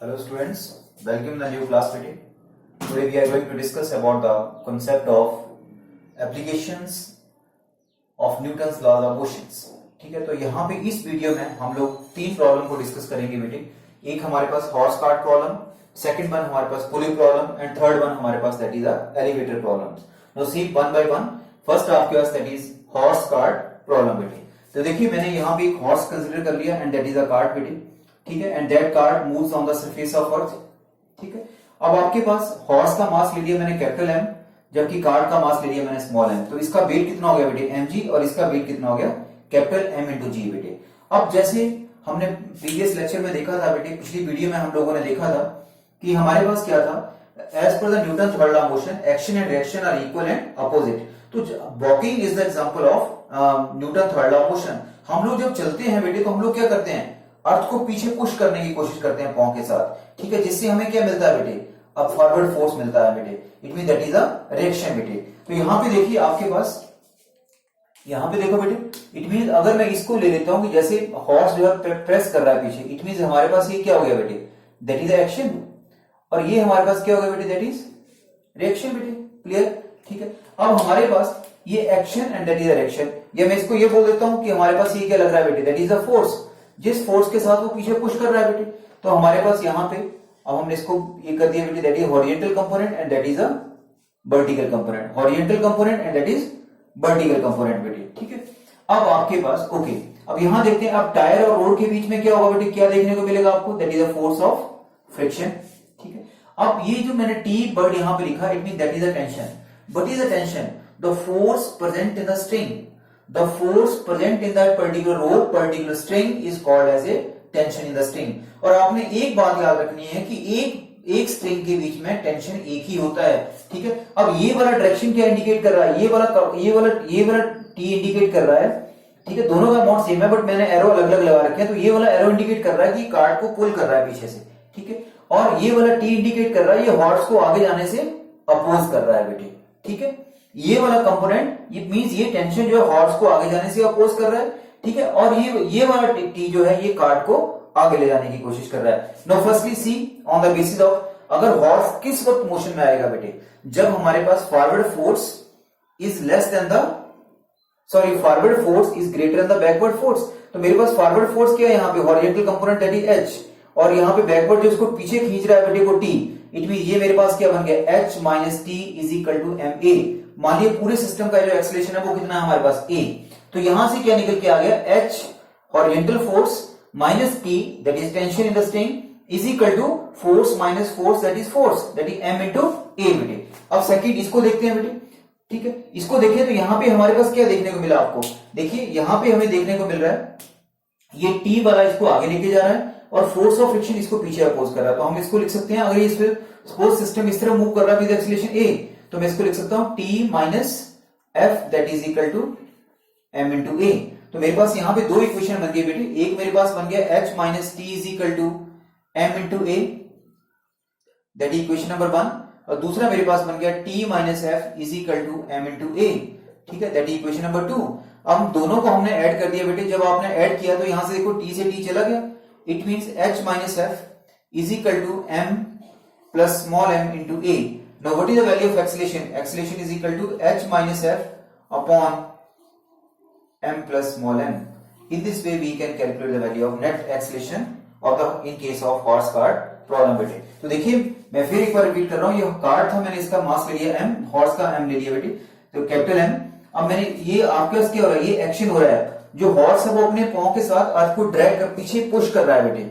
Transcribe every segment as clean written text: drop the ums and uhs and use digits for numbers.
Hello students, welcome in the new class today. Today we are going to discuss about the concept of applications of Newton's laws of motions. ठीक है, तो यहाँ पे इस video में हम लोग तीन प्रॉब्लम को डिस्कस करेंगे बेटे. एक हमारे पास horse cart problem, second one हमारे पास pulley problem and third one हमारे पास that is the elevator problem. Now see one by one. First आपके पास that is horse cart problem बेटे. तो देखिए मैंने यहाँ पे एक हॉर्स कंसीडर कर लिया and that is a cart बेटे. ठीक है, and that cart moves on the surface of earth. ठीक है, अब आपके पास हॉर्स का मास ले लिया मैंने कैपिटल एम, जबकि कार्ट का मास ले लिया मैंने स्मॉल एम. तो इसका वेट कितना हो गया बेटे mg और इसका वेट कितना हो गया कैपिटल एम इंटू जी बेटे. अब जैसे हमने प्रीवियस लेक्चर में देखा था बेटे, पिछली वीडियो में हम लोगों ने देखा था कि हमारे पास क्या था, as per the Newton third law of motion action and reaction are equal and opposite. तो walking is the example of Newton third law of motion. हम लोग जब चलते हैं बेटे तो हम लोग क्या करते हैं, अर्थ को पीछे पुश करने की कोशिश करते हैं पांव के साथ. ठीक है, जिससे हमें क्या मिलता है बेटे, अब फॉरवर्ड फोर्स मिलता है बेटे. It mean that is a reaction बेटे. तो यहां पे देखिए आपके पास, यहां पे देखो बेटे, इट मीन अगर मैं इसको ले लेता हूं कि जैसे हॉर्स जो है प्रेस कर रहा है पीछे, इट मीन हमारे पास ये क्या हो गया बेटे, दैट इज एक्शन. और ये हमारे पास क्या हो गया बेटे, दैट इज रिएक्शन बेटे. क्लियर. ठीक है, अब हमारे पास ये action and that is reaction, या मैं इसको ये बोल देता हूं कि हमारे पास ये क्या लग रहा है बेटे, दैट इज अ फोर्स. जिस फोर्स के साथ वो पीछे पुश कर रहा है बेटे, तो हमारे पास यहां पे अब हमने इसको ये कर दिया बेटे, that is horizontal component and that is a vertical component. Horizontal component and that is vertical component बेटे. ठीक है, अब आपके पास ओके, अब यहां देखते हैं अब टायर और रोड के बीच में क्या होगा बेटे, क्या देखने को मिलेगा आपको, that is a force of friction. ठीक है, अब ये जो मैंने टी वर्ड यहां पे लिखा, it mean that is a tension. But is a tension the force present in the string, the force present in that particular rope, particular string is called as a tension in the string. और आपने एक बात याद रखनी है कि एक string के बीच में टेंशन एक ही होता है. ठीक है, अब ये वाला डायरेक्शन क्या इंडिकेट कर रहा है, ये वाला टी इंडिकेट कर रहा है. ठीक है, दोनों का अमाउंट सेम है बट मैंने एरो अलग अलग लगा रखे हैं. तो ये वाला एरो इंडिकेट कर रहा है कि कार्ड को पुल कर रहा है पीछे से. ठीक है, और ये वाला टी इंडिकेट कर रहा है ये हॉर्स को आगे जाने से अपोज कर रहा है बेटे. ठीक है, ये वाला कंपोनेंट ये मींस ये टेंशन जो है हॉर्स को आगे जाने से अपोज कर रहा है. ठीक है, और ये वाला टी जो है ये कार्ड को आगे ले जाने की कोशिश कर रहा है. Now firstly see on the basis of, अगर हॉर्स किस वक्त मोशन में आएगा बेटे, जब हमारे पास forward force is less than the forward force is greater than the backward force. तो मेरे पास फॉरवर्ड फोर्स क्या है यहाँ पे, horizontal component that is H, और यहाँ पे बैकवर्ड जो इसको पीछे खींच रहा है बेटे को टी. इट मीन ये मेरे पास क्या बन गया, h minus T is equal to m a. मान लिया पूरे सिस्टम का जो एक्सेलरेशन है वो कितना है हमारे पास a. तो यहां से क्या निकल के आ गया, h horizontal force minus t that is tension in the string is equal to force minus force that is m into a बेटे. अब सेकंड इसको देखते हैं बेटे. ठीक है, इसको देखिए तो यहां पे हमारे पास क्या देखने को मिला आपको, देखिए यहां पे हमें देखने को मिल रहा है ये t वाला इसको आगे लेके जा रहा है और फोर्स ऑफ फ्रिक्शन इसको पीछे अपोज कर रहा है. तो हम इसको लिख सकते हैं, अगर ये सपोज सिस्टम इस तरह मूव कर रहा है विद एक्सीलरेशन a, तो मैं इसको लिख सकता हूं t minus F that is equal to m into A. तो मेरे पास यहां पे दो इक्वेशन बन गई बेटे. एक मेरे पास बन गया h minus T is equal to m into A, that is equation number 1. और दूसरा मेरे पास बन गया t minus F is equal to m into A. ठीक है, दैट इज इक्वेशन नंबर 2. अब हम दोनों को हमने ऐड कर दिया बेटे. जब आपने ऐड किया तो यहां से देखो t से t चला गया. It means h minus F is equal to m plus small m into a. Now what is the value of acceleration? Acceleration is equal to h minus f upon m plus small m. In this way we can calculate the value of net acceleration of the in case of horse cart problem बेटे. तो देखिए मैं फिर एक बार repeat कर रहा हूँ, ये कार्ट था, मैंने इसका मास ले लिया m, हॉर्स का m ले लिया बेटे, तो कैपिटल M. अब मैंने ये आपके पास क्या हो रहा है, ये एक्शन हो रहा है, जो हॉर्स है वो अपने पांव के साथ अर्थ को ड्रैग कर पीछे पुश कर रहा है बेटे.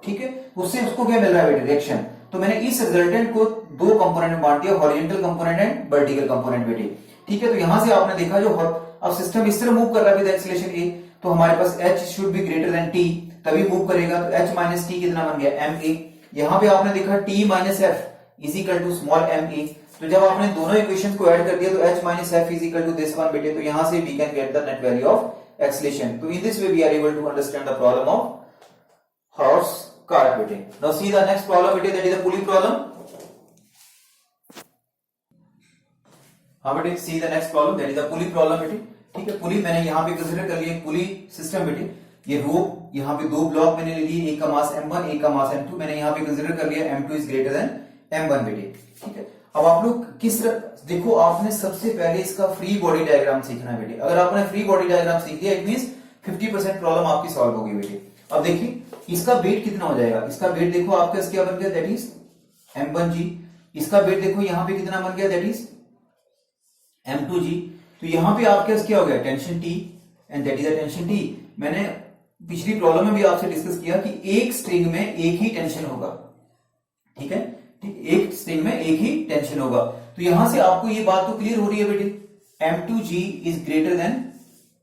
ठीक है, उससे उसको क्या मिल रहा है बेटे, रिएक्शन. तो मैंने इस रिजल्टेंट को दो कंपोनेंट में बांट दिया, horizontal component and vertical component बेटे. ठीक है, तो यहां से आपने देखा जो अब सिस्टम इस तरह मूव कर रहा है विद एक्सीलरेशन a, तो हमारे पास h should be greater then t, तभी मूव करेगा. तो h माइनस टी कितना बन गया, ma. यहां पे आपने देखा t minus f is equal to small ma. तो जब आपने दोनों इक्वेशन को ऐड कर दिया तो h minus f is equal to this one बेटे. तो यहां से we can get the net value of acceleration. तो in this way we are able to understand the problem of horse cart बेटे. Now see the next problem बेटे, that is the pulley problem. हाँ बेटे, see the next problem that is the pulley problem बेटे. ठीक है, पुली मैंने यहाँ पे कंसीडर कर लिया पुली सिस्टम बेटे. ये रो यहाँ पे 2 ब्लॉक मैंने ले लिए, एक का मास m1 एक का मास m2, मैंने यहाँ पे कंसीडर कर लिया m2 is greater then m1 बेटे। ठीक है, अब आप लोग किस तरह देखो, आपने सबसे पहले इसका फ्री बॉडी डायग्राम सीखना है बेटे। अगर आपने फ्री बॉडी डायग्राम सीख लिया इट मींस 50% प्रॉब्लम आपकी सॉल्व होगी बेटे। अब देखिए इसका वेट कितना हो जाएगा, इसका वेट देखो आपका क्या बन गया, दैट इज m1g। इसका वेट देखो यहाँ पे कितना बन गया, दैट इज m2g। तो यहाँ पे आपके पास क्या हो गया, tension T and that is a tension T। मैंने पिछली प्रॉब्लम में भी आपसे डिस्कस किया कि एक स्ट्रिंग में एक ही टेंशन होगा। ठीक है, एक स्ट्रिंग में एक ही टेंशन होगा। तो यहां से आपको ये बात तो क्लियर हो रही है बेटे, m2g is greater than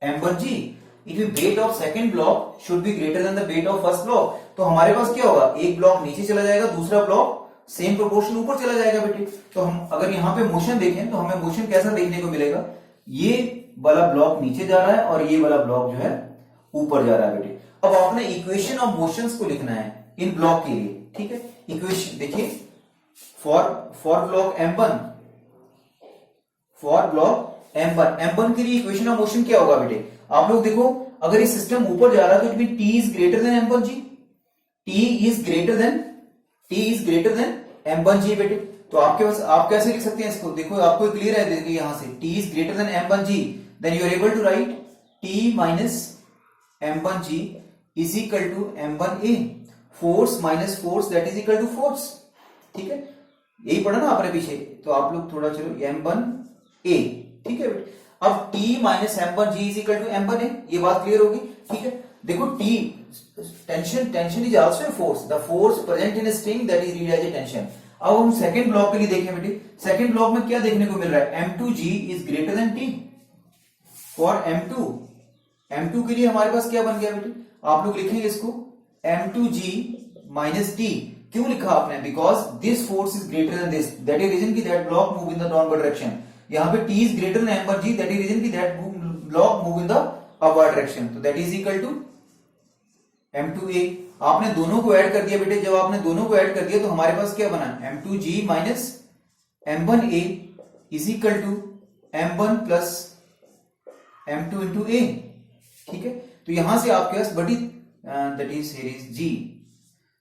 m1g। If weight of second block should be greater than the weight of first block. तो हमारे पास क्या होगा, एक ब्लॉक नीचे चला जाएगा, दूसरा ब्लॉक सेम प्रोपोर्शन ऊपर चला जाएगा बेटे। तो हम अगर यहाँ पे मोशन देखें तो हमें मोशन कैसा देखने को मिलेगा, ये वाला ब्लॉक नीचे जा रहा है और ये वाला ब्लॉक जो है ऊपर जा रहा है बेटे। अब आपने इक्वेशन ऑफ मोशंस को लिखना है इन ब्लॉक के लिए। ठीक है, इक्वेशन देखिए for block m1, for block m1 के लिए इक्वेशन ऑफ मोशन क्या होगा बेटे, आप लोग देखो अगर ये सिस्टम ऊपर जा रहा है तो it mean t is greater than m1g, t is greater than m1g बेटे। तो आपके पास आप कैसे लिख सकते हैं इसको, देखो आपको क्लियर है, देखिए यहां से t is greater than m1g, then you are able to write t minus m1g is equal to m1a, force minus force that is equal to force. ठीक है, यही पढ़ा ना आपने पीछे, तो आप लोग थोड़ा चलो m1a। ठीक है बेटे, अब t minus m1g is equal to m1a, ये बात क्लियर होगी। ठीक है, देखो t tension is also a force, the force present in a string that is read as a tension. अब हम सेकंड ब्लॉक के लिए देखें बेटे, सेकंड ब्लॉक में क्या देखने को मिल रहा है, m2g is greater then t। For m2 के लिए हमारे पास क्या बन गया बेटे, आप लोग लिखेंगे इसको m2g माइनस t। क्यों लिखा आपने, because this force is greater than this, that is reason की that block move in the downward direction. यहाँ पे t is greater than m1g, that is reason की that block move in the upward direction. तो that is equal to m2a। आपने दोनों को add कर दिया बेटे, जब आपने दोनों को ऐड कर दिया तो हमारे पास क्या बना, m2g minus m1a is equal to m1 plus m2 into a। ठीक है, तो यहां से आपके पास बटी that is here is g,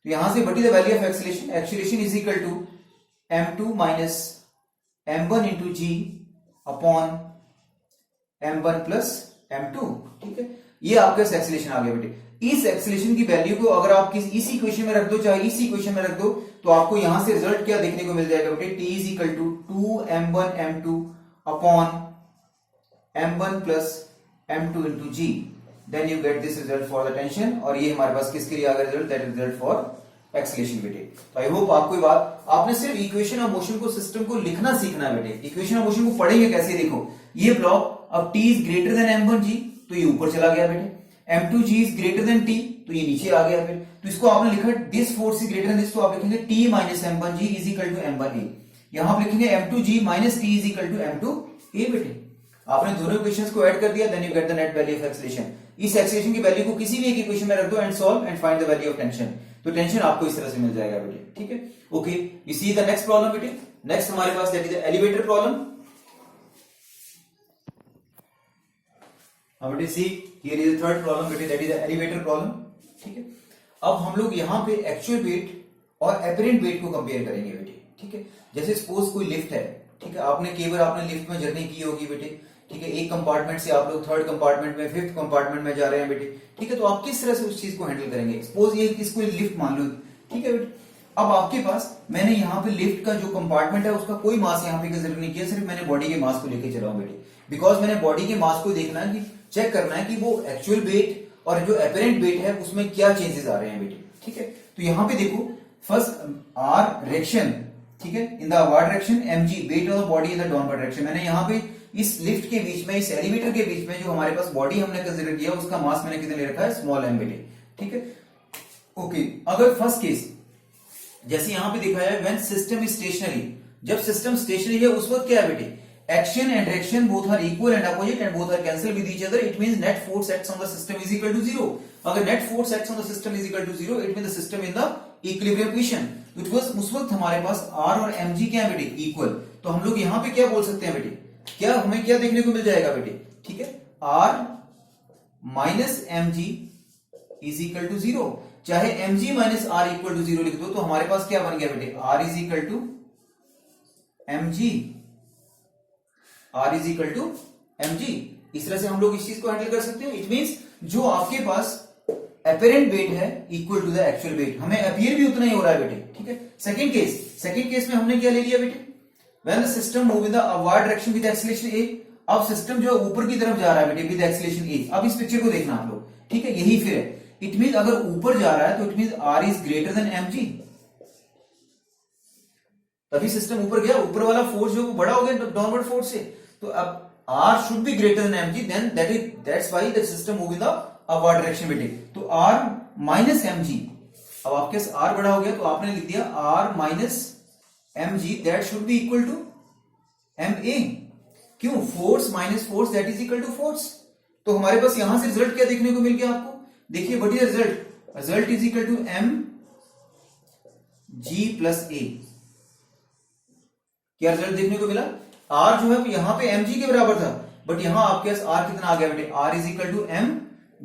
तो यहां से बटी the value of acceleration, acceleration is equal to m2 minus m1 into g upon m1 plus m2। ठीक है, ये आपके पास एक्सीलरेशन आ गया बेटे। इस एक्सीलरेशन की वैल्यू को अगर आप इस इक्वेशन में रख दो, चाहे इस इक्वेशन में रख दो, तो आपको यहां से रिजल्ट क्या देखने को मिल जाएगा बेटे, t is equal to 2m1 m2 upon m1 plus m2 into g, then you get this result for the tension. और ये हमारे पास किसके लिए आ गया result, that result for acceleration बेटे। तो आई होप आपको ये बात, आपने सिर्फ इक्वेशन ऑफ मोशन को, सिस्टम को लिखना सीखना है बेटे। इक्वेशन ऑफ मोशन को पढ़ेंगे कैसे, देखो ये ब्लॉक अब t is greater than m1g, तो ये ऊपर चला गया बेटे, m2g is greater then t, तो ये नीचे आ गया। फिर तो इसको आपने लिखा this force is greater than this, तो आप लिखेंगे t minus m1g is equal to m1a। यहां आप लिखेंगे m2g minus t is equal to m2a बेटे। आपने दोनों इक्वेशंस को ऐड कर दिया, then you get the net value of acceleration. इस एक्सीलरेशन की वैल्यू को किसी भी एक इक्वेशन में रख दो and solve and find the value of tension. तो टेंशन आपको इस तरह से मिल जाएगा बेटे। ठीक है, okay, you see the next problem बेटे। नेक्स्ट हमारे पास that is the elevator problem. अब बेटे see here is the third problem बेटे, that is the elevator problem. ठीक है, अब हम लोग यहाँ पे एक्चुअल वेट और एपरेंट वेट को कंपेयर करेंगे बेटे। ठीक है, जैसे सपोज कोई लिफ्ट है, ठीक है, आपने कई बार आपने लिफ्ट में जर्नी की होगी बेटे। ठीक है, एक कंपार्टमेंट से आप लोग थर्ड कंपार्टमेंट में, फिफ्थ कंपार्टमेंट में जा रहे हैं बेटे। ठीक है, तो आप किस तरह से उस चीज को हैंडल करेंगे, सपोज ये इसको लिफ्ट मान लो। ठीक है बेटे, अब आपके पास मैंने यहाँ पे लिफ्ट का जो कंपार्टमेंट है उसका कोई मास यहाँ पे कंसीडर नहीं किया, सिर्फ मैंने बॉडी के मास को लेके चला हूं बेटे। बिकॉज मैंने बॉडी के मास को देखना है कि चेक करना है कि वो एक्चुअल वेट और जो एपरेंट वेट है उसमें क्या चेंजेस आ रहे हैं बेटे। ठीक है, तो यहाँ पे देखो फर्स्ट आर डायरेक्शन, ठीक है, इन the upward direction, mg weight of the body in the downward direction. मैंने यहाँ पे इस लिफ्ट के बीच में, इस एलिवेटर के बीच में जो हमारे पास बॉडी हमने कंसीडर किया उसका मास मैंने कितना ले रखा है, स्मॉल m बेटे। ठीक है, ओके, अगर फर्स्ट केस जैसे यहां पे दिखाया है, व्हेन सिस्टम इज स्टेशनरी, जब सिस्टम स्टेशनरी है उस वक्त क्या है बेटे, action and direction both are equal and opposite and both are cancel with each other, it means net force acts on the system is equal to 0। अगर net force acts on the system is equal to 0, it means the system in the equilibrium position. उस वक्त हमारे पास r और mg क्या है बेटे, equal. तो हम लोग यहां पे क्या बोल सकते हैं बेटे, क्या हमें क्या देखने को मिल जाएगा बेटे, ठीक है, r minus mg is equal to 0, चाहे mg minus r equal to 0 लिख दो तो हमारे पास क्या बन गया बेटे, r is equal to mg, r is equal to mg। इस तरह से हम लोग इस चीज को हैंडल कर सकते हैं। इट मींस जो आपके पास अपेरेंट वेट है equal to the actual weight, हमें अपीयर भी उतना ही हो रहा है बेटे, ठीक है। सेकंड केस में हमने क्या ले लिया बेटे, when the system move in the upward direction with acceleration a, अब सिस्टम जो ऊपर की तरफ जा रहा है बेटे विद एक्सीलरेशन a। अब इस पिक्चर को देखना आप लोग, ठीक है, यही फिर है। इट मीन अगर ऊपर जा रहा है तो it mean r is greater than mg, तभी सिस्टम ऊपर गया, ऊपर वाला फोर्स जो बड़ा हो गया डाउनवर्ड फोर्स से, तो अब r should be greater than mg, then that's why the system move in the upward direction बेटे। तो r माइनस mg, अब आपके पास r बड़ा हो गया तो आपने लिख दिया r minus mg, that should be equal to ma। क्यों, force minus force that is equal to force. तो हमारे पास यहां से रिजल्ट क्या देखने को मिल गया आपको, देखिए what is result, result is equal to m g plus a। क्या रिजल्ट देखने को मिला, r जो है यहां पे mg के बराबर था, बट यहां आपके पास r कितना आ गया बेटे, r is equal to m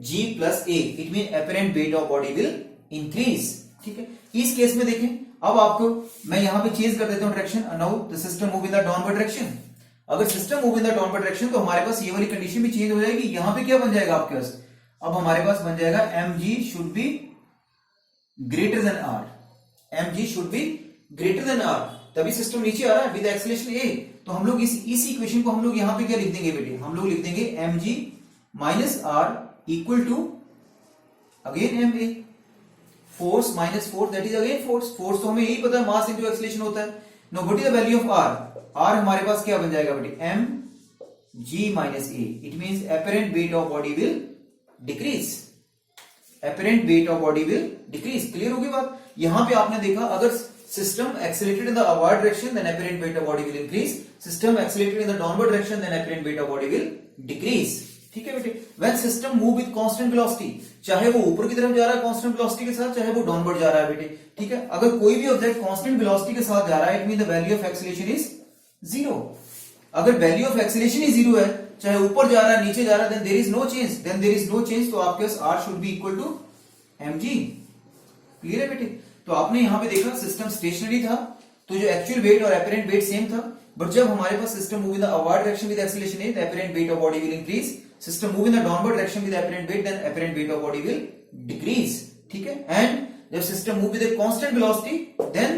g plus a। It mean apparent weight of body will increase, ठीक है। इस केस में देखें, अब आपको मैं यहां पे चेंज कर देता हूं direction, now the system move in the downward direction. अगर system move in the downward direction तो हमारे पास ये वाली कंडीशन भी चेंज हो जाएगी। यहां पे क्या बन जाएगा आपके पास, अब हमारे पास बन जाएगा mg should be greater then r, mg should be greater then r, तभी सिस्टम नीचे आ रहा है विद एक्सीलरेशन a। तो हम लोग इस इक्वेशन को हम लोग यहां पे क्या लिख देंगे बेटे, हम लोग लिख देंगे mg minus r equal to again ma, force minus force that is again force. Force तो हमें यही पता है, मास इनटू एक्सीलरेशन होता है। Now what is the value of r, r हमारे पास क्या बन जाएगा बेटे, mg minus a। It means apparent weight of body will decrease, apparent weight of body will decrease. Clear होगी बात। यहां पे आपने देखा, अगर system accelerated in the upward direction then apparent weight of body will increase, system accelerated in the downward direction then apparent weight of body will decrease, ठीक है बेटे। When system move with constant velocity, चाहे वो ऊपर की तरफ जा रहा है कांस्टेंट वेलोसिटी के साथ, चाहे वो डाउनवर्ड जा रहा है बेटे, ठीक है। अगर कोई भी ऑब्जेक्ट कांस्टेंट वेलोसिटी के साथ जा रहा है, it mean the value of acceleration is 0। अगर वैल्यू ऑफ एक्सीलरेशन ही 0 है, चाहे ऊपर जा रहा है नीचे जा रहा है, then there is no change, तो आपके पास r should be equal to mg। Clear है बेटे। तो आपने यहां पे देखा सिस्टम स्टेशनरी था, तो जो एक्चुअल वेट और अपेरेंट वेट सेम था, बट जब हमारे पास system move in the upward direction with acceleration है, the apparent weight of body will increase, system move in the downward direction with apparent weight, then apparent weight of body will decrease, ठीक है। And जब system move with a constant velocity, then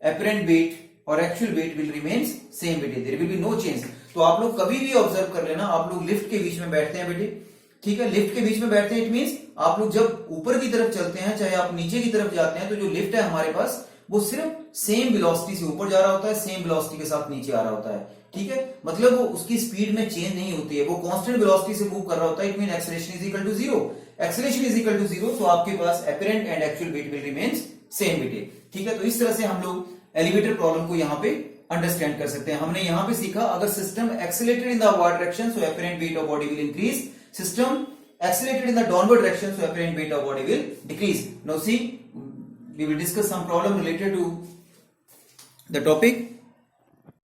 apparent weight और actual weight will remain same बेटे, there will be no change. तो आप लोग कभी भी ऑब्जर्व कर लेना, आप लोग लिफ्ट के बीच में बैठते हैं बेटे, ठीक है, लिफ्ट के बीच में बैठते हैं, इट मींस आप लोग जब ऊपर की तरफ चलते हैं, चाहे आप नीचे की तरफ जाते हैं, तो जो लिफ्ट है हमारे पास वो सिर्फ सेम वेलोसिटी से ऊपर जा रहा होता है, सेम वेलोसिटी के साथ नीचे आ रहा होता है, ठीक है। मतलब वो उसकी स्पीड में चेंज नहीं होती है, वो कांस्टेंट वेलोसिटी से मूव कर रहा होता है। It mean acceleration is equal to 0, acceleration is equal to 0, तो आपके पास apparent and actual weight will remain same बेटे, ठीक है। तो इस तरह से हम लोग एलिवेटर प्रॉब्लम को यहाँ पे अंडरस्टैंड कर सकते हैं। हमने यहां पे सीखा, अगर system accelerated in the upward direction, so apparent weight of body will increase, system accelerated in the downward direction, so apparent weight of body will decrease. Now see, we will discuss some problem related to the topic.